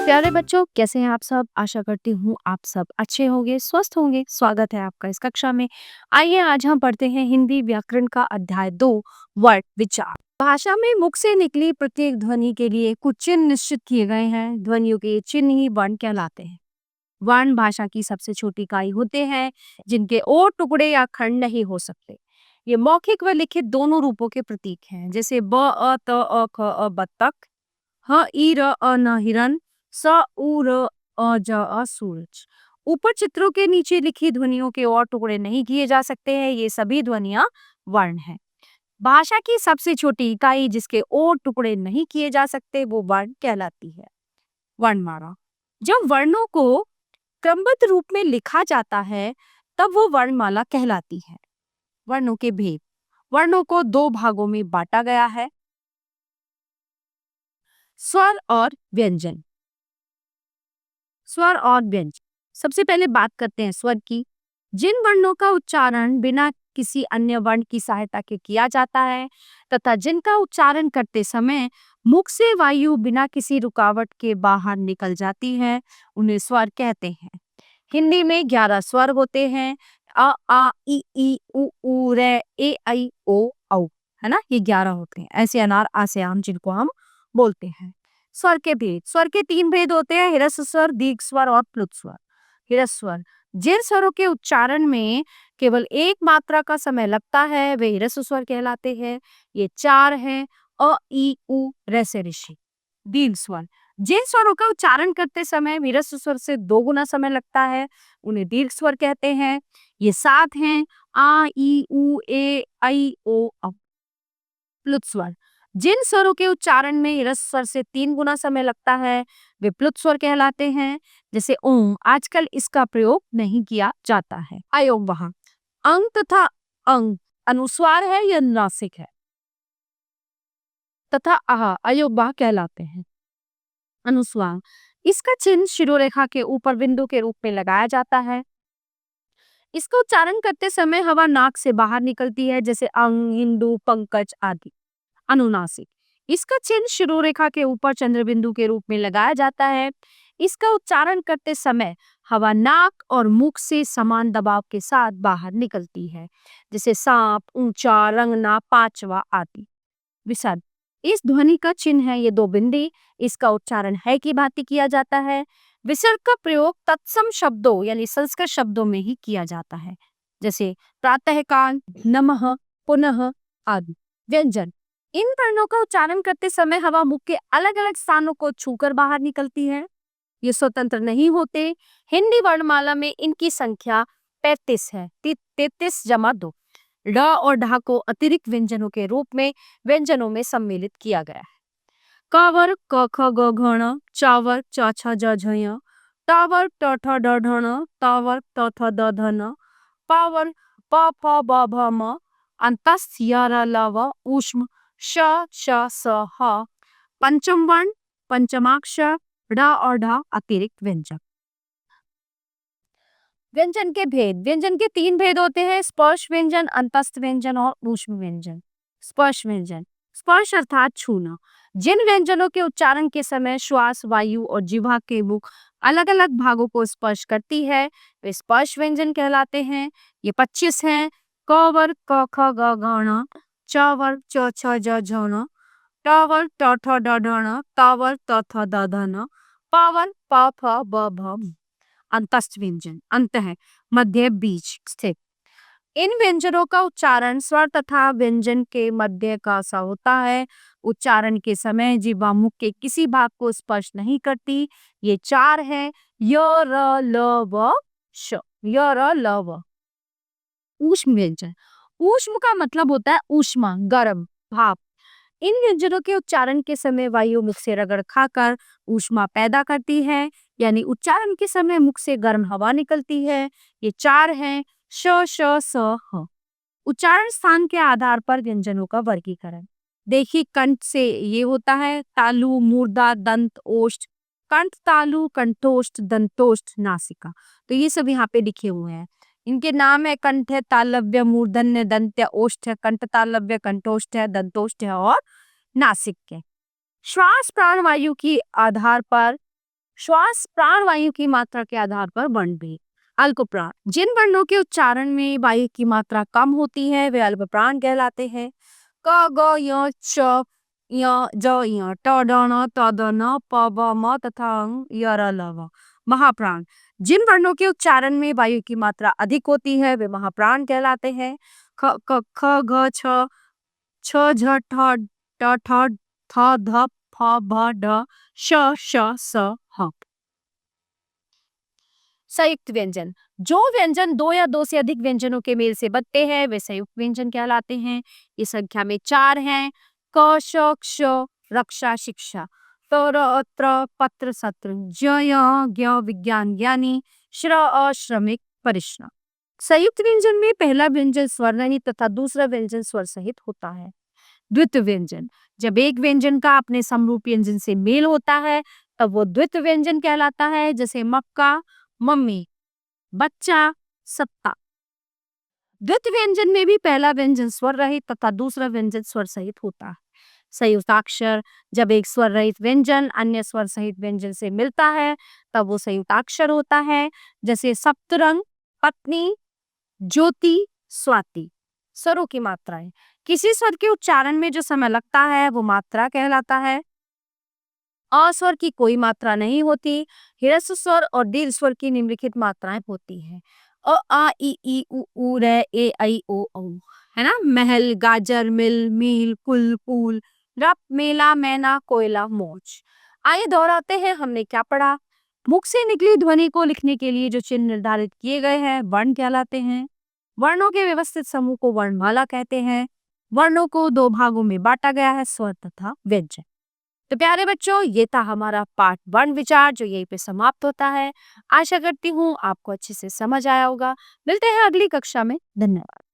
प्यारे बच्चों, कैसे हैं आप सब? आशा करती हूँ आप सब अच्छे होंगे, स्वस्थ होंगे। स्वागत है आपका इस कक्षा में। आइए आज हम पढ़ते हैं हिंदी व्याकरण का अध्याय 2 वर्ड विचार। भाषा में मुख से निकली प्रत्येक ध्वनि के लिए कुछ चिन्ह निश्चित किए गए हैं। ध्वनियों के ये चिन्ह ही वर्ण कहलाते हैं। वर्ण भाषा की सबसे छोटी इकाई होते हैं जिनके और टुकड़े या खंड नहीं हो सकते। ये मौखिक व लिखित दोनों रूपों के प्रतीक हैं, जैसे ब अ त अ ख अ बत्तख, ह ई र अ न हिरन, स उ र अ ज अ सूरज। ऊपर चित्रों के नीचे लिखी ध्वनियों के और टुकड़े नहीं किए जा सकते हैं। ये सभी ध्वनियां वर्ण हैं। भाषा की सबसे छोटी इकाई जिसके और टुकड़े नहीं किए जा सकते वो वर्ण कहलाती है। वर्णमाला। जब वर्णों को क्रमबद्ध रूप में लिखा जाता है तब वो वर्णमाला कहलाती है। वर्णों के भेद। वर्णों को दो भागों में बांटा गया है, स्वर और व्यंजन। स्वर और व्यंजन। सबसे पहले बात करते हैं स्वर की। जिन वर्णों का उच्चारण बिना किसी अन्य वर्ण की सहायता के किया जाता है तथा जिनका उच्चारण करते समय मुख से वायु बिना किसी रुकावट के बाहर निकल जाती है उन्हें स्वर कहते हैं। हिंदी में 11 स्वर होते हैं। अ आ ई उ ऊ रे ए ऐ ओ औ, है ना? ये 11 होते हैं। ऐसे अनार आसे आम जिनको हम बोलते हैं। स्वर के भेद। स्वर के 3 भेद होते हैं, ह्रस्व स्वर, दीर्घ स्वर और प्लुत स्वर। ह्रस्व स्वर। जिन स्वरों के उच्चारण में केवल एक मात्रा का समय लगता है वे ह्रस्व स्वर कहलाते हैं। ये 4 हैं: अ ई उ रे से ऋषि। दीर्घ स्वर। जिन स्वरों का उच्चारण करते समय ह्रस्व स्वर से 2 गुना समय लगता है उन्हें दीर्घ स्वर कहते हैं। ये 7 हैं: आ ई उ ए ऐ ओ औ। प्लुत स्वर। जिन स्वरों के उच्चारण में ह्रस्व स्वर से 3 गुना समय लगता है वे प्लुत स्वर कहलाते हैं, जैसे ओम। आजकल इसका प्रयोग नहीं किया जाता है। अयोगवाह। अंग तथा अंग अनुस्वार है या नासिक है तथा आह अयोगवाह कहलाते हैं। अनुस्वार। इसका चिन्ह शिरोरेखा के ऊपर बिंदु के रूप में लगाया जाता है। इसका उच्चारण करते समय हवा नाक से बाहर निकलती है, जैसे अंग, हिंदू, पंकज आदि। अनुनासिक। इसका चिन्ह शिरोरेखा के ऊपर चंद्र बिंदु के रूप में लगाया जाता है। इसका उच्चारण करते समय हवा नाक और मुख से समान दबाव के साथ बाहर निकलती है, जैसे सांप, ऊंचा, रंगना, पांचवा आदि। विसर्ग। इस ध्वनि का चिन्ह है ये 2 बिंदी। इसका उच्चारण है की भांति किया जाता है। विसर्ग का प्रयोग तत्सम शब्दों यानी संस्कृत शब्दों में ही किया जाता है, जैसे प्रातःकाल, नमः, पुनः आदि। व्यंजन। इन वर्णों का उच्चारण करते समय हवा मुख के अलग अलग स्थानों को छूकर बाहर निकलती है। ये स्वतंत्र नहीं होते। हिंदी वर्णमाला में इनकी संख्या 35 है। 33 जमा 2। ड और ढ को अतिरिक्त व्यंजनों के रूप में व्यंजनों में सम्मिलित किया गया है। कावर क ख ग घ चावर च छ ज झ य, टावर ट ठ ड ढ ण, तावर त थ द ध न, पावर प फ ब भ म, अंतस्थ य र ल व, ऊष्म श श स ह। पंचम वर्ण पंचमाक्षर ढ और ढ अतिरिक्त व्यंजन। व्यंजन के भेद। व्यंजन के 3 भेद होते हैं: स्पर्श व्यंजन, अंतस्थ व्यंजन और ऊष्म व्यंजन। स्पर्श व्यंजन। स्पर्श अर्थात छूना। जिन व्यंजनों के उच्चारण के समय श्वास, वायु और जिह्वा के मुख अलग अलग भागों को स्पर्श करती है वे स्पर्श व्यंजन कहलाते हैं। ये 25 हैं: कवर क ख ग घ ण, चावर च छ ज झ ण, टावर ट ठ ड ढ ण, तावर त थ द ध न, पावर प फ ब भ म। अंतस्थ व्यंजन। अंत है मध्य, बीच स्थित। इन व्यंजनों का उच्चारण स्वर तथा व्यंजन के मध्य का सा होता है। उच्चारण के समय जिह्वा मुख के किसी भाग को स्पर्श नहीं करती। ये 4 हैं: य र ल व श। य र ल व। ऊष्म व्यंजन। ऊष्म का मतलब होता है ऊष्मा, गर्म, भाप। इन व्यंजनों के उच्चारण के समय वायु मुख से रगड़ खाकर ऊष्मा पैदा करती है, यानी उच्चारण के समय मुख से गर्म हवा निकलती है। ये 4 हैं: श श स ह। उच्चारण स्थान के आधार पर व्यंजनों का वर्गीकरण। देखिए, कंठ से ये होता है तालु, मूर्धा, दंत, ओष्ठ। कंठ, तालु, कंठोष्ठ, दंतोष्ठ, नासिका। तो ये सब यहाँ पे लिखे हुए हैं। इनके नाम है कंठ है, तालव्य, मूर्धन्य, दंत्य, ओष्ठ है, कंठ तालव्य, कंठोष्ठ है, दंतोष्ठ है और नासिक के। श्वास प्राण वायु की आधार पर श्वास प्राणवायु की मात्रा के आधार पर वर्ण भेद। अल्प प्राण, जिन वर्णों के उच्चारण में वायु की मात्रा कम होती है वे अल्प प्राण कहलाते हैं। क ग य च य ज य ट ड न त द न प ब म तथा ङ य र ल व। महाप्राण, जिन वर्णों के उच्चारण में वायु की मात्रा अधिक होती है वे महाप्राण कहलाते हैं। ख क ख घ छ छ झ ठ ट ठ थ ध फ भ ढ श श स ह। संयुक्त व्यंजन, जो व्यंजन दो या दो से अधिक व्यंजनों के मेल से बनते हैं वे संयुक्त व्यंजन कहलाते हैं। इस संख्या में 4 हैं। क श क्ष रक्षा शिक्षा, तर अत्र पत्र सत्र, ज य ज्ञ विज्ञान ज्ञानी, श्र श्रमिक परिश्रम। संयुक्त व्यंजन में पहला व्यंजन स्वर रहित तथा दूसरा व्यंजन स्वर सहित होता है। द्वित्व व्यंजन, जब एक व्यंजन का अपने समरूप व्यंजन से मेल होता है तब वो द्वित्व व्यंजन कहलाता है, जैसे मक्का, मम्मी, बच्चा, सत्ता। द्वित्व व्यंजन में भी पहला व्यंजन स्वर रहित तथा दूसरा व्यंजन स्वर सहित होता है। संयुक्ताक्षर, जब एक स्वर रहित व्यंजन अन्य स्वर सहित व्यंजन से मिलता है तब वो संयुक्ताक्षर होता है, जैसे सप्तरंग, पत्नी, ज्योति, स्वाति। स्वरों की मात्राएं, किसी स्वर के उच्चारण में जो समय लगता है वो मात्रा कहलाता है। अ स्वर की कोई मात्रा नहीं होती। ह्रस्व स्वर और दीर्घ स्वर की निम्नलिखित मात्राएं होती हैं। अ आ इ ई उ ऊ रे ए ऐ ओ औ, है ना। महल, गाजर, मिल, मील, कुल, कूल, रप, मेला, मैना, कोयला, मौज। आइए दोहराते हैं हमने क्या पढ़ा। मुख से निकली ध्वनि को लिखने के लिए जो चिन्ह निर्धारित किए गए हैं वर्ण कहलाते हैं। वर्णों के व्यवस्थित समूह को वर्णमाला कहते हैं। वर्णों को 2 भागों में बांटा गया है, स्वर तथा व्यंजन। तो प्यारे बच्चों, ये था हमारा पाठ वर्ण विचार जो यहीं पे समाप्त होता है। आशा करती हूँ आपको अच्छे से समझ आया होगा। मिलते हैं अगली कक्षा में। धन्यवाद।